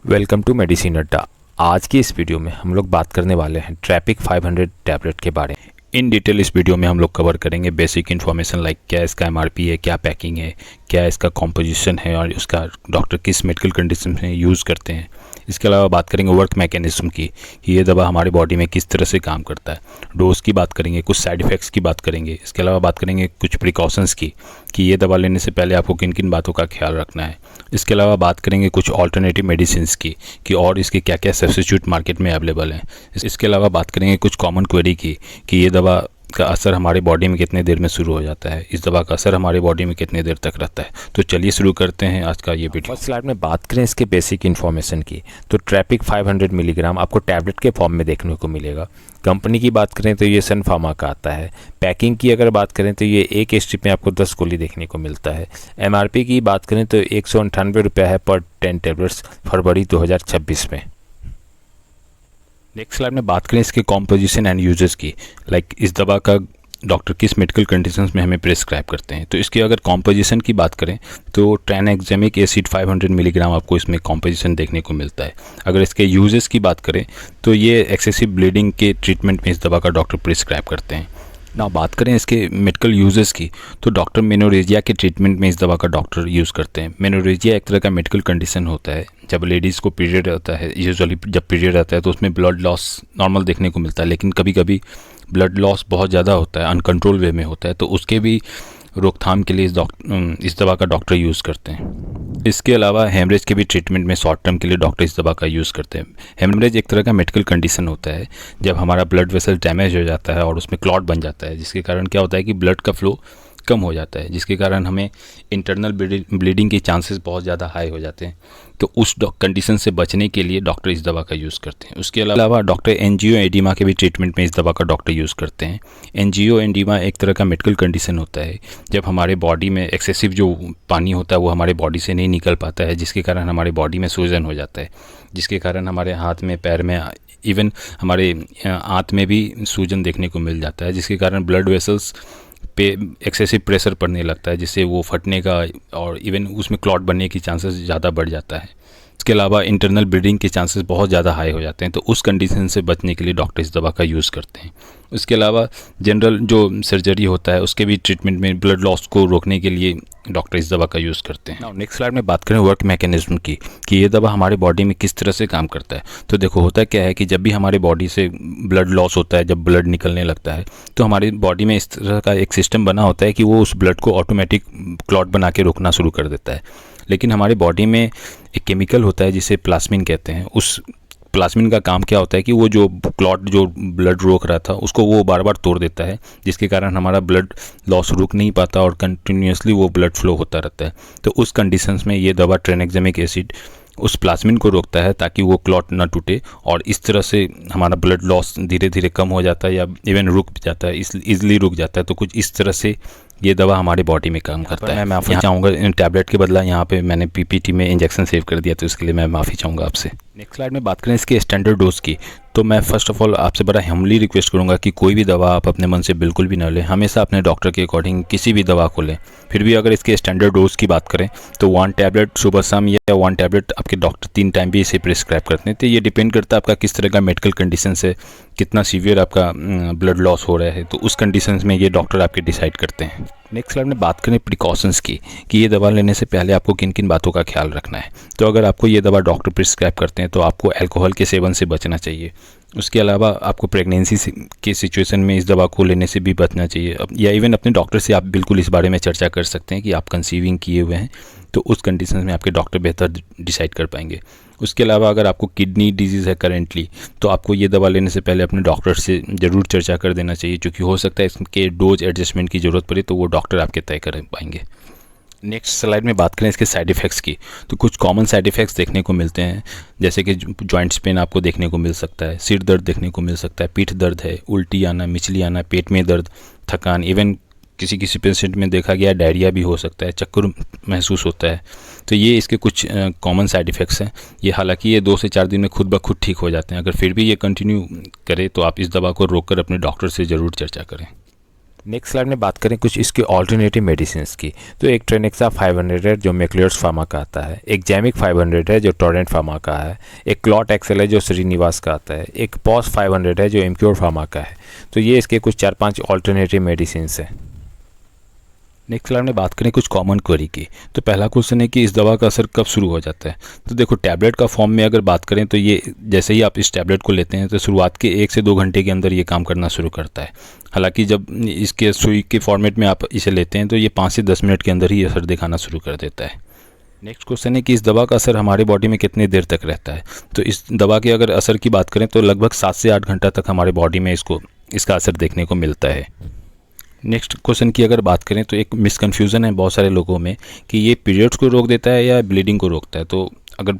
Welcome to medicine अड्डा। आज की इस वीडियो में हम लोग बात करने वाले हैं ट्रैपिक 500 टैबलेट के बारे में। इन डिटेल इस वीडियो में हम लोग कवर करेंगे बेसिक इन्फॉर्मेशन लाइक क्या इसका एमआरपी है, क्या पैकिंग है, क्या इसका कॉम्पोजिशन है और उसका डॉक्टर किस मेडिकल कंडीशन में यूज़ करते हैं। इसके अलावा बात करेंगे वर्क मैकेनिज्म की कि ये दवा हमारी बॉडी में किस तरह से काम करता है। डोज की बात करेंगे, कुछ साइड इफ़ेक्ट्स की बात करेंगे। इसके अलावा बात करेंगे कुछ प्रिकॉशंस की कि ये दवा लेने से पहले आपको किन किन बातों का ख्याल रखना है। इसके अलावा बात करेंगे कुछ ऑल्टरनेटिव मेडिसिन की कि और इसके क्या क्या सब्स्टिट्यूट मार्केट में अवेलेबल हैं। इसके अलावा बात करेंगे कुछ कॉमन क्वेरी की कि ये दवा का असर हमारे बॉडी में कितने देर में शुरू हो जाता है, इस दवा का असर हमारे बॉडी में कितने देर तक रहता है। तो चलिए शुरू करते हैं आज का ये वीडियो। फर्स्ट स्लाइड में बात करें इसके बेसिक इन्फॉर्मेशन की तो ट्रैपिक 500 मिलीग्राम आपको टैबलेट के फॉर्म में देखने को मिलेगा। कंपनी की बात करें तो ये सन फार्मा का आता है। पैकिंग की अगर बात करें तो ये एक स्ट्रिप में आपको 10 गोली देखने को मिलता है। एमआरपी की बात करें तो 198 रुपये है पर 10 टैबलेट्स फरवरी 2026 में। नेक्स्ट स्लाइड में बात करें इसके कॉम्पोजिशन एंड यूजेस की लाइक इस दवा का डॉक्टर किस मेडिकल कंडीशंस में हमें प्रिस्क्राइब करते हैं। तो इसकी अगर कॉम्पोजिशन की बात करें तो ट्राइनेक्सेमिक एसिड 500 मिलीग्राम आपको इसमें कॉम्पोजिशन देखने को मिलता है। अगर इसके यूजेस की बात करें तो ये एक्सेसिव ब्लीडिंग के ट्रीटमेंट में इस दवा का डॉक्टर प्रिस्क्राइब करते हैं। ना बात करें इसके मेडिकल यूजेस की तो डॉक्टर मेनोरेजिया के ट्रीटमेंट में इस दवा का डॉक्टर यूज़ करते हैं। मेनोरेजिया एक तरह का मेडिकल कंडीशन होता है जब लेडीज़ को पीरियड आता है। यूजुअली जब पीरियड आता है तो उसमें ब्लड लॉस नॉर्मल देखने को मिलता है, लेकिन कभी कभी ब्लड लॉस बहुत ज़्यादा होता है, अनकंट्रोल वे में होता है, तो उसके भी रोकथाम के लिए इस दवा का डॉक्टर यूज़ करते हैं। इसके अलावा हेमरेज के भी ट्रीटमेंट में शॉर्ट टर्म के लिए डॉक्टर इस दवा का यूज़ करते हैं। हेमरेज एक तरह का मेडिकल कंडीशन होता है जब हमारा ब्लड वेसल डैमेज हो जाता है और उसमें क्लॉट बन जाता है, जिसके कारण क्या होता है कि ब्लड का फ्लो कम हो जाता है, जिसके कारण हमें इंटरनल ब्लीडिंग के चांसेस बहुत ज़्यादा हाई हो जाते हैं। तो उस कंडीशन से बचने के लिए डॉक्टर इस दवा का यूज़ करते हैं। उसके अलावा डॉक्टर एंजियो एडिमा के भी ट्रीटमेंट में इस दवा का डॉक्टर यूज़ करते हैं। एंजियो एडिमा एक तरह का मेडिकल कंडीशन होता है जब हमारे बॉडी में एक्सेसिव जो पानी होता है वो हमारे बॉडी से नहीं निकल पाता है, जिसके कारण हमारे बॉडी में सूजन हो जाता है, जिसके कारण हमारे हाथ में, पैर में, इवन हमारे आंत में भी सूजन देखने को मिल जाता है, जिसके कारण ब्लड वेसल्स पे एक्सेसिव प्रेशर पड़ने लगता है, जिससे वो फटने का और इवन उसमें क्लॉट बनने की चांसेस ज़्यादा बढ़ जाता है। इसके अलावा इंटरनल ब्लीडिंग के चांसेस बहुत ज़्यादा हाई हो जाते हैं, तो उस कंडीशन से बचने के लिए डॉक्टर इस दवा का यूज़ करते हैं। उसके अलावा जनरल जो सर्जरी होता है उसके भी ट्रीटमेंट में ब्लड लॉस को रोकने के लिए डॉक्टर इस दवा का यूज़ करते हैं। नेक्स्ट स्लाइड में बात करें वर्क मैकेनिज्म की कि ये दवा हमारे बॉडी में किस तरह से काम करता है। तो देखो होता क्या है कि जब भी हमारे बॉडी से ब्लड लॉस होता है, जब ब्लड निकलने लगता है, तो हमारी बॉडी में इस तरह का एक सिस्टम बना होता है कि वो उस ब्लड को ऑटोमेटिक क्लॉट बना के रोकना शुरू कर देता है। लेकिन हमारी बॉडी में एक केमिकल होता है जिसे प्लाज्मिन कहते हैं। उस प्लाज्मिन का काम क्या होता है कि वो जो क्लॉट जो ब्लड रोक रहा था उसको वो बार बार तोड़ देता है, जिसके कारण हमारा ब्लड लॉस रुक नहीं पाता और कंटिन्यूसली वो ब्लड फ्लो होता रहता है। तो उस कंडीशंस में ये दवा ट्राइनेक्सेमिक एसिड उस प्लाज्मिन को रोकता है ताकि वो क्लॉट ना टूटे, और इस तरह से हमारा ब्लड लॉस धीरे धीरे कम हो जाता है या इवन रुक जाता है, इजली रुक जाता है। तो कुछ इस तरह से ये दवा हमारी बॉडी में काम करता है। मैं माफ़ी चाहूँगा, इन टैबलेट के बदला यहाँ पे मैंने पीपीटी में इंजेक्शन सेव कर दिया, तो इसके लिए मैं माफ़ी चाहूँगा आपसे। नेक्स्ट स्लाइड में बात करें इसके स्टैंडर्ड डोज की तो मैं फर्स्ट ऑफ ऑल आपसे बड़ा हम्बली रिक्वेस्ट करूंगा कि कोई भी दवा आप अपने मन से बिल्कुल भी ना लें, हमेशा अपने डॉक्टर के अकॉर्डिंग किसी भी दवा को लें। फिर भी अगर इसके स्टैंडर्ड डोज की बात करें तो 1 टैबलेट सुबह शाम या 1 टैबलेट आपके डॉक्टर 3 टाइम भी इसे प्रिस्क्राइब करते हैं। तो ये डिपेंड करता है आपका किस तरह का मेडिकल कंडीशन से, कितना सीवियर आपका ब्लड लॉस हो रहा है, तो उस कंडीशन में ये डॉक्टर आपके डिसाइड करते हैं। नेक्स्ट स्लाइड में बात करें प्रिकॉशंस की कि ये दवा लेने से पहले आपको किन किन बातों का ख्याल रखना है। तो अगर आपको ये दवा डॉक्टर प्रिस्क्राइब करते हैं तो आपको अल्कोहल के सेवन से बचना चाहिए। उसके अलावा आपको प्रेगनेंसी के सिचुएशन में इस दवा को लेने से भी बचना चाहिए, या इवन अपने डॉक्टर से आप बिल्कुल इस बारे में चर्चा कर सकते हैं कि आप कंसीविंग किए हुए हैं, तो उस कंडीशन में आपके डॉक्टर बेहतर डिसाइड कर पाएंगे। उसके अलावा अगर आपको किडनी डिजीज़ है करेंटली, तो आपको ये दवा लेने से पहले अपने डॉक्टर से ज़रूर चर्चा कर देना चाहिए, क्योंकि हो सकता है इसके डोज एडजस्टमेंट की ज़रूरत पड़े, तो वो डॉक्टर आपके तय कर पाएंगे। नेक्स्ट स्लाइड में बात करें इसके साइड इफ़ेक्ट्स की तो कुछ कॉमन साइड इफ़ेक्ट्स देखने को मिलते हैं, जैसे कि जॉइंट्स पेन आपको देखने को मिल सकता है, सिर दर्द देखने को मिल सकता है, पीठ दर्द है, उल्टी आना, मिचली आना, पेट में दर्द, थकान, इवन किसी पेशेंट में देखा गया डायरिया भी हो सकता है, चक्कर महसूस होता है। तो ये इसके कुछ कॉमन साइड इफ़ेक्ट्स हैं। ये हालांकि ये 2 से 4 दिन में खुद ब खुद ठीक हो जाते हैं। अगर फिर भी ये कंटिन्यू करे तो आप इस दवा को रोककर अपने डॉक्टर से ज़रूर चर्चा करें। नेक्स्ट स्लाइड में बात करें कुछ इसके ऑल्टरनेटिव मेडिसिन की, तो एक ट्रेनेक्सा 500 है जो मैक्लियर्स फार्मा का आता है, एक जैमिक 500 है जो टोरेंट फार्मा का है, एक क्लॉट एक्सेल है जो श्रीनिवास का आता है, एक पॉस 500 है जो एमक्योर फार्मा का है। तो ये इसके कुछ 4-5 ऑल्टरनेटिव मेडिसिन हैं। नेक्स्ट स्लाइड में बात करें कुछ कॉमन क्वेरी की, तो पहला क्वेश्चन है कि इस दवा का असर कब शुरू हो जाता है। तो देखो टैबलेट का फॉर्म में अगर बात करें तो ये जैसे ही आप इस टैबलेट को लेते हैं तो शुरुआत के 1 से 2 घंटे के अंदर ये काम करना शुरू करता है। हालांकि जब इसके सुई के फॉर्मेट में आप इसे लेते हैं तो ये 5 से 10 मिनट के अंदर ही असर दिखाना शुरू कर देता है। नेक्स्ट क्वेश्चन है कि इस दवा का असर हमारे बॉडी में कितनी देर तक रहता है। तो इस दवा के अगर असर की बात करें तो लगभग 7 से 8 घंटा तक हमारे बॉडी में इसका असर देखने को मिलता है। नेक्स्ट क्वेश्चन की अगर बात करें तो एक मिसकन्फ्यूज़न है बहुत सारे लोगों में कि ये पीरियड्स को रोक देता है या ब्लीडिंग को रोकता है। तो अगर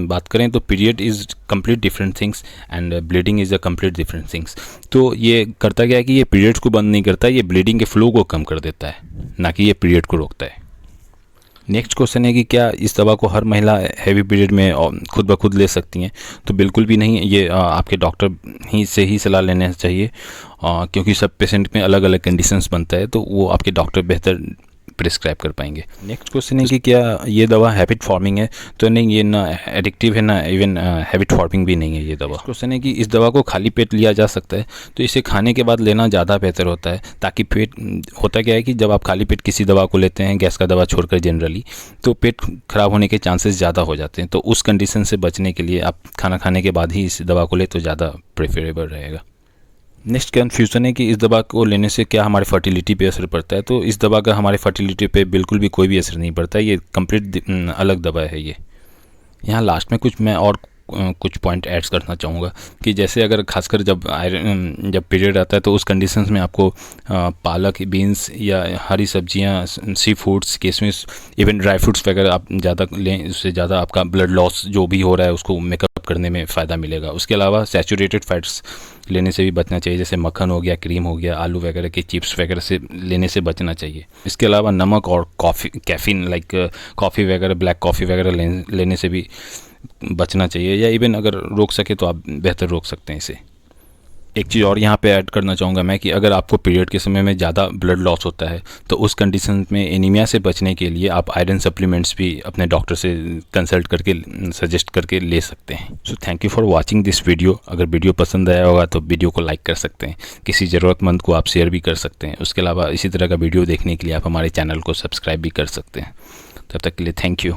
बात करें तो period is complete different things and bleeding is a complete different things. तो ये करता क्या है कि ये पीरियड्स को बंद नहीं करता, ये ब्लीडिंग के फ्लो को कम कर देता है, ना कि ये पीरियड को रोकता है। नेक्स्ट क्वेश्चन है कि क्या इस दवा को हर महिला हैवी पीरियड में खुद ब खुद ले सकती हैं। तो बिल्कुल भी नहीं, ये आपके डॉक्टर ही सलाह लेना चाहिए, क्योंकि सब पेशेंट में अलग अलग कंडीशंस बनता है, तो वो आपके डॉक्टर बेहतर प्रिस्क्राइब कर पाएंगे। नेक्स्ट क्वेश्चन है कि क्या ये दवा हैबिट फॉर्मिंग है। तो नहीं, ये ना एडिक्टिव है ना इवन हैबिट फॉर्मिंग भी नहीं है ये दवा। क्वेश्चन है कि इस दवा को खाली पेट लिया जा सकता है। तो इसे खाने के बाद लेना ज़्यादा बेहतर होता है, ताकि पेट होता क्या है कि जब आप खाली पेट किसी दवा को लेते हैं, गैस का दवा छोड़कर जनरली, तो पेट खराब होने के चांसेस ज़्यादा हो जाते हैं। तो उस कंडीशन से बचने के लिए आप खाना खाने के बाद ही इस दवा को ले तो ज़्यादा प्रेफरेबल रहेगा। नेक्स्ट कन्फ्यूज़न है कि इस दवा को लेने से क्या हमारे फर्टिलिटी पे असर पड़ता है। तो इस दवा का हमारे फर्टिलिटी पे बिल्कुल भी कोई भी असर नहीं पड़ता, ये कंप्लीट अलग दवा है ये। यहाँ लास्ट में मैं और कुछ पॉइंट ऐड्स करना चाहूँगा कि जैसे अगर खासकर जब पीरियड आता है तो उस कंडीशंस में आपको पालक, बीन्स या हरी सब्जियाँ, सी फूड्स, किशमिश, इवन ड्राई फ्रूट्स वगैरह आप ज़्यादा लें, उससे ज़्यादा आपका ब्लड लॉस जो भी हो रहा है उसको मेकअप करने में फ़ायदा मिलेगा। उसके अलावा सैचुरेटेड फैट्स लेने से भी बचना चाहिए, जैसे मक्खन हो गया, क्रीम हो गया, आलू वगैरह के चिप्स वगैरह से लेने से बचना चाहिए। इसके अलावा नमक और कैफ़ीन लाइक कॉफ़ी वगैरह, ब्लैक कॉफ़ी वगैरह लेने से भी बचना चाहिए, या इवन अगर रोक सके तो आप बेहतर रोक सकते हैं इसे। एक चीज़ और यहाँ पे ऐड करना चाहूँगा मैं कि अगर आपको पीरियड के समय में ज़्यादा ब्लड लॉस होता है तो उस कंडीशन में एनीमिया से बचने के लिए आप आयरन सप्लीमेंट्स भी अपने डॉक्टर से कंसल्ट करके सजेस्ट करके ले सकते हैं। So thank you for watching this video. अगर वीडियो पसंद आया होगा तो वीडियो को लाइक कर सकते हैं, किसी ज़रूरतमंद को आप शेयर भी कर सकते हैं। उसके अलावा इसी तरह का वीडियो देखने के लिए आप हमारे चैनल को सब्सक्राइब भी कर सकते हैं। तब तक के लिए थैंक यू।